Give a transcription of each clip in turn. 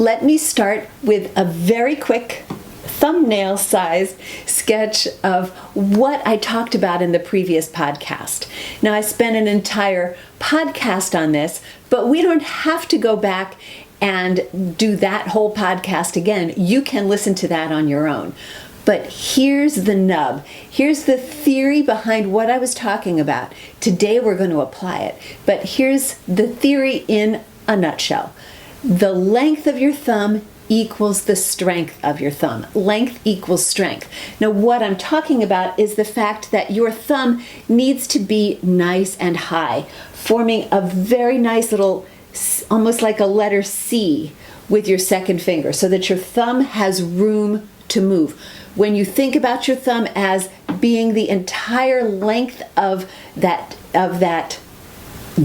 Let me start with a very quick thumbnail size sketch of what I talked about in the previous podcast. Now, I spent an entire podcast on this, but we don't have to go back and do that whole podcast again. You can listen to that on your own. But here's the nub. Here's the theory behind what I was talking about. Today we're going to apply it. But here's the theory in a nutshell. The length of your thumb equals the strength of your thumb. Length equals strength. Now, what I'm talking about is the fact that your thumb needs to be nice and high, forming a very nice little, almost like a letter C with your second finger, so that your thumb has room to move. When you think about your thumb as being the entire length of that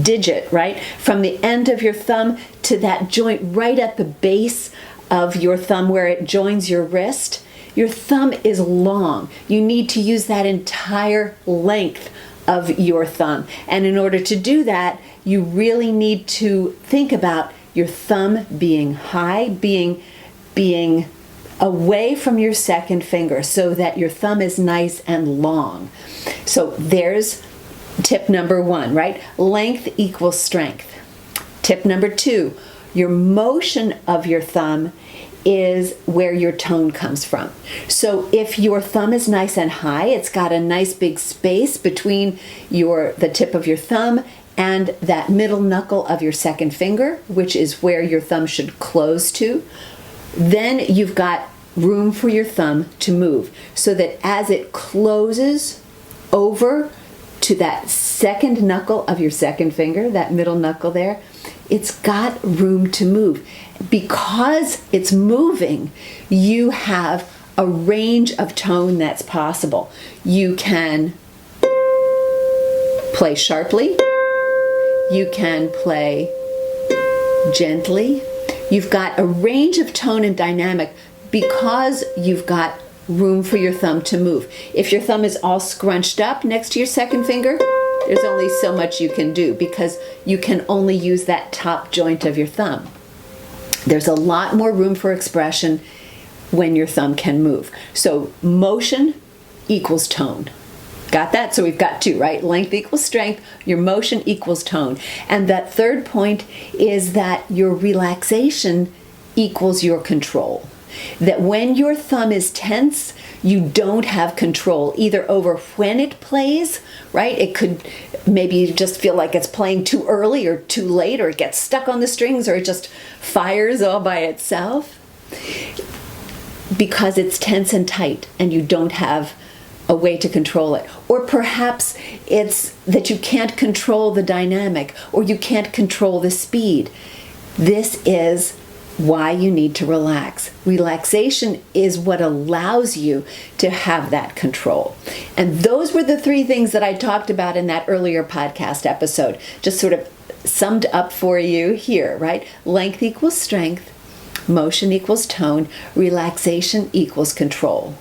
digit, right? From the end of your thumb to that joint right at the base of your thumb where it joins your wrist, your thumb is long. You need to use that entire length of your thumb. And in order to do that, you really need to think about your thumb being high, being away from your second finger so that your thumb is nice and long. So there's tip number one, right? Length equals strength. Tip number two, your motion of your thumb is where your tone comes from. So if your thumb is nice and high, it's got a nice big space between the tip of your thumb and that middle knuckle of your second finger, which is where your thumb should close to, then you've got room for your thumb to move so that as it closes over to that second knuckle of your second finger, that middle knuckle there, it's got room to move. Because it's moving, you have a range of tone that's possible. You can play sharply, you can play gently. You've got a range of tone and dynamic because you've got room for your thumb to move. If your thumb is all scrunched up next to your second finger, there's only so much you can do because you can only use that top joint of your thumb. There's a lot more room for expression when your thumb can move. So motion equals tone. Got that? So we've got two, right? Length equals strength, your motion equals tone. And that third point is that your relaxation equals your control. That when your thumb is tense, you don't have control either over when it plays, right? It could maybe you just feel like it's playing too early or too late, or it gets stuck on the strings, or it just fires all by itself because it's tense and tight and you don't have a way to control it. Or perhaps it's that you can't control the dynamic or you can't control the speed. This is why you need to relax. Relaxation is what allows you to have that control. And those were the three things that I talked about in that earlier podcast episode. Just sort of summed up for you here, right? Length equals strength, motion equals tone, relaxation equals control.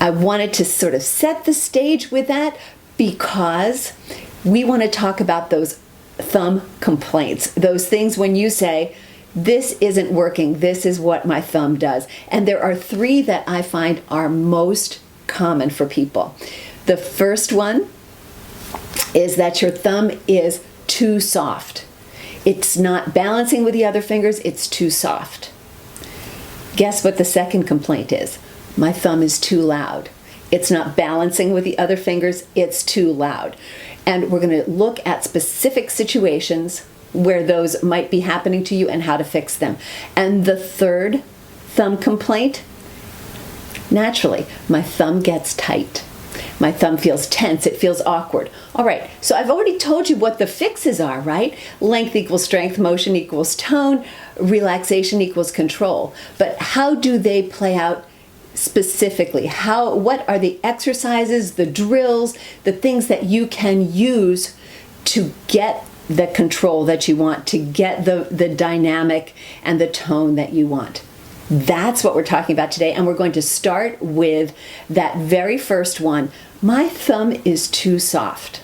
I wanted to sort of set the stage with that because we want to talk about those thumb complaints, those things when you say, this isn't working, this is what my thumb does. And there are three that I find are most common for people. The first one is that your thumb is too soft. It's not balancing with the other fingers, it's too soft. Guess what the second complaint is? My thumb is too loud. It's not balancing with the other fingers, it's too loud. And we're going to look at specific situations where those might be happening to you and how to fix them. And the third thumb complaint, naturally, my thumb gets tight. My thumb feels tense, it feels awkward. All right, so I've already told you what the fixes are, right? Length equals strength, motion equals tone, relaxation equals control. But how do they play out specifically? What are the exercises, the drills, the things that you can use to get the control that you want, to get the dynamic and the tone that you want? That's what we're talking about today, and we're going to start with that very first one. My thumb is too soft.